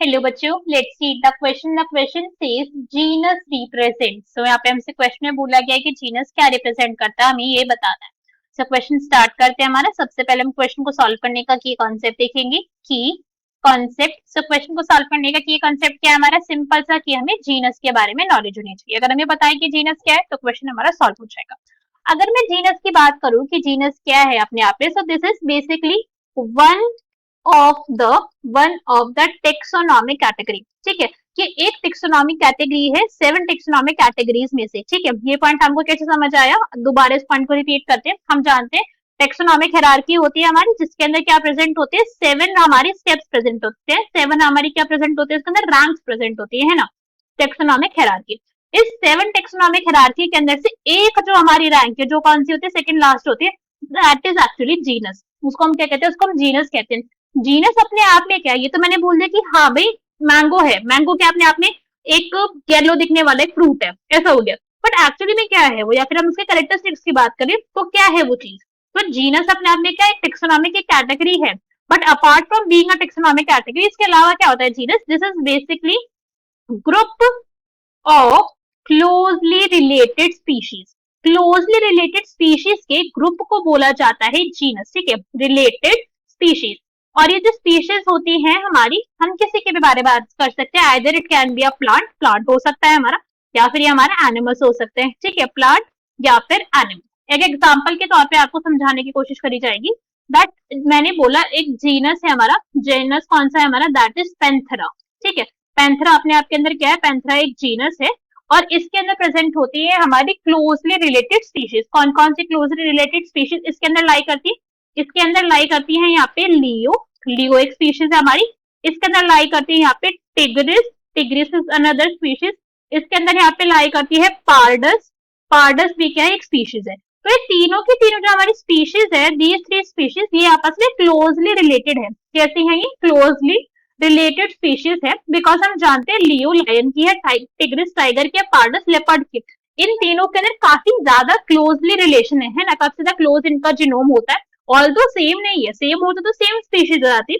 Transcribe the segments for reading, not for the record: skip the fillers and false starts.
Hello बच्चों, let's see the question. The question says genus represent. So यहाँ पे हमसे क्वेश्चन में बोला गया है कि जीनस क्या रिप्रेजेंट करता है, हमें ये बताना है। सो क्वेश्चन स्टार्ट करते हैं हमारा। सबसे पहले हम क्वेश्चन को सॉल्व करने का की कॉन्सेप्ट देखेंगे। की कॉन्सेप्ट। सो क्वेश्चन को सॉल्व करने का की कॉन्सेप्ट क्या है हमारा? सिंपल सा कि हमें जीनस के बारे में नॉलेज होनी चाहिए। अगर हमें पता है कि जीनस क्या है तो क्वेश्चन हमारा सॉल्व हो जाएगा। अगर मैं जीनस की बात करूं कि जीनस क्या है अपने आप में, so this is basically one of the taxonomic category. ठीक है, ये एक टेक्सोनॉमिक कैटेगरी है 7 टेक्सोनॉमिक कैटेगरीज में से। ठीक है, ये पॉइंट हमको कैसे समझ आया? दोबारा इस पॉइंट को रिपीट करते हैं। हम जानते हैं टेक्सोनॉमिक हायरार्की होती है हमारी, जिसके अंदर क्या प्रेजेंट होते हैं? 7 हमारे स्टेप्स प्रेजेंट होते हैं। 7 हमारी क्या प्रेजेंट होते हैं? इसके अंदर रैंक्स प्रेजेंट होती है ना, टेक्सोनॉमिक हायरार्की। इस 7 टेक्सोनॉमिक हायरार्की के अंदर से एक जो हमारी रैंक है, जो कौन सी होती है? सेकंड लास्ट होती है, दैट इज एक्चुअली जीनस। उसको हम क्या कहते हैं? उसको हम जीनस कहते हैं। जीनस अपने आप में क्या है? ये तो मैंने बोल दिया कि हाँ भाई मैंगो है। मैंगो क्या अपने आप में एक येलो दिखने वाला एक फ्रूट है, ऐसा हो गया। बट एक्चुअली में क्या है वो, या फिर हम उसके कैरेक्टरिस्टिक्स की बात करें तो क्या है वो चीज? तो जीनस अपने आप में क्या, एक टेक्सोनॉमिक एक कैटेगरी है। But apart from being a taxonomic category, इसके अलावा क्या होता है genus? This is basically group of closely related species. Closely related species के ग्रुप को बोला जाता है जीनस। ठीक है, रिलेटेड स्पीशीज। और ये जो स्पीशीज होती हैं हमारी, हम किसी के भी बारे में बात कर सकते हैं। Either it can be a plant, plant हो सकता है हमारा, या फिर ये हमारे एनिमल्स हो सकते हैं। ठीक है, प्लांट या फिर एनिमल। एक एग्जाम्पल के तौर पे आपको समझाने की कोशिश करी जाएगी। दैट मैंने बोला एक जीनस है हमारा, जीनस कौन सा है हमारा? That is Panthera. ठीक है, पेंथेरा अपने आप के अंदर क्या है? पेंथेरा एक जीनस है और इसके अंदर प्रेजेंट होती है हमारी क्लोजली रिलेटेड स्पीशीज। कौन कौन सी क्लोजली रिलेटेड स्पीशीज इसके अंदर लाई करती है? इसके अंदर लाई करती है यहाँ पे लियो। लियो एक स्पीशीज है हमारी। इसके अंदर लाई करती है यहाँ पे tigris. Tigris is another species. इसके अंदर यहाँ पे लाई करती है पार्डस। पार्डस भी क्या है? एक स्पीशीज है। तो ये तीनों की तीनों जो हमारी स्पीशीज है, दीज 3 स्पीशीज, ये आपस में क्लोजली रिलेटेड है। कैसी है ये? क्लोजली रिलेटेड स्पीशीज है। बिकॉज हम जानते हैं लियो लायन की है, टिग्रिस टाइगर की है, पार्डस लेपर्ड की। इन तीनों के अंदर काफी ज्यादा क्लोजली रिलेशन है ना, काफी ज्यादा क्लोज इनका जीनोम होता है। ऑल्दो सेम नहीं है, सेम होता तो सेम स्पीशीज हो जाती।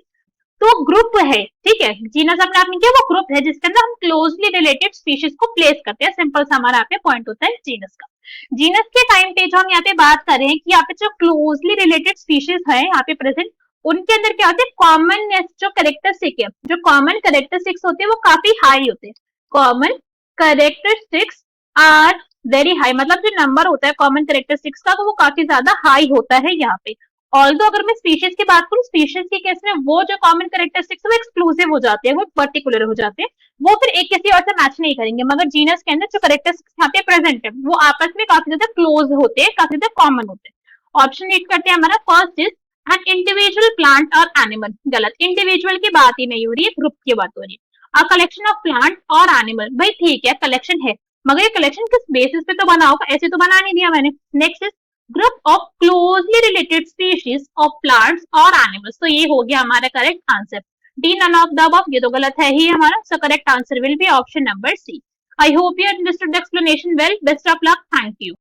तो ग्रुप है। ठीक है, जीनस अपने आप में क्या? वो ग्रुप है जिसके अंदर हम क्लोजली रिलेटेड स्पीशीज को प्लेस करते हैं। सिंपल सा हमारा यहाँ पे पॉइंट होता है जीनस का। जीनस के टाइम पे जो हम यहाँ पे बात कर रहे हैं कि यहाँ पे जो क्लोजली रिलेटेड स्पीशीज है यहाँ पे प्रेजेंट, उनके अंदर क्या होता है? कॉमननेस जो कैरेक्टरिस्टिक है, जो कॉमन कैरेक्टरिस्टिक्स होते हैं वो काफी हाई होते हैं। Common characteristics are very high, मतलब जो नंबर होता है कॉमन कैरेक्टरिस्टिक्स का, तो वो काफी ज्यादा हाई होता है यहाँ पे। ऑल्दो अगर मैं स्पीशीज की बात करूँ, स्पीशीज के केस में वो जो कॉमन कैरेक्टरिस्टिक्स वो एक्सक्लूसिव हो जाते हैं, वो पर्टिकुलर हो जाते हैं, वो फिर एक किसी और से मैच नहीं करेंगे। मगर जीनस के अंदर जो कैरेक्टरिस्टिक्स यहाँ पे प्रेजेंट है वो आपस में काफी ज्यादा क्लोज होते हैं, काफी ज्यादा कॉमन होते हैं। ऑप्शन रीड करते हैं हमारा। First is an individual plant और एनिमल। गलत, इंडिविजुअल की बात ही नहीं हो रही है, ग्रुप की बात हो रही है। अ कलेक्शन ऑफ प्लांट और एनिमल, भाई ठीक है कलेक्शन है, मगर ये कलेक्शन किस बेसिस पे तो बना होगा? ऐसे तो बना नहीं दिया मैंने। Next is group of closely related species of plants और एनिमल्स। तो ये हो गया हमारा correct answer. D none of the above, ये तो गलत है ही हमारा। So correct answer will be option number C. I hope you understood the explanation well. Best of luck, thank you.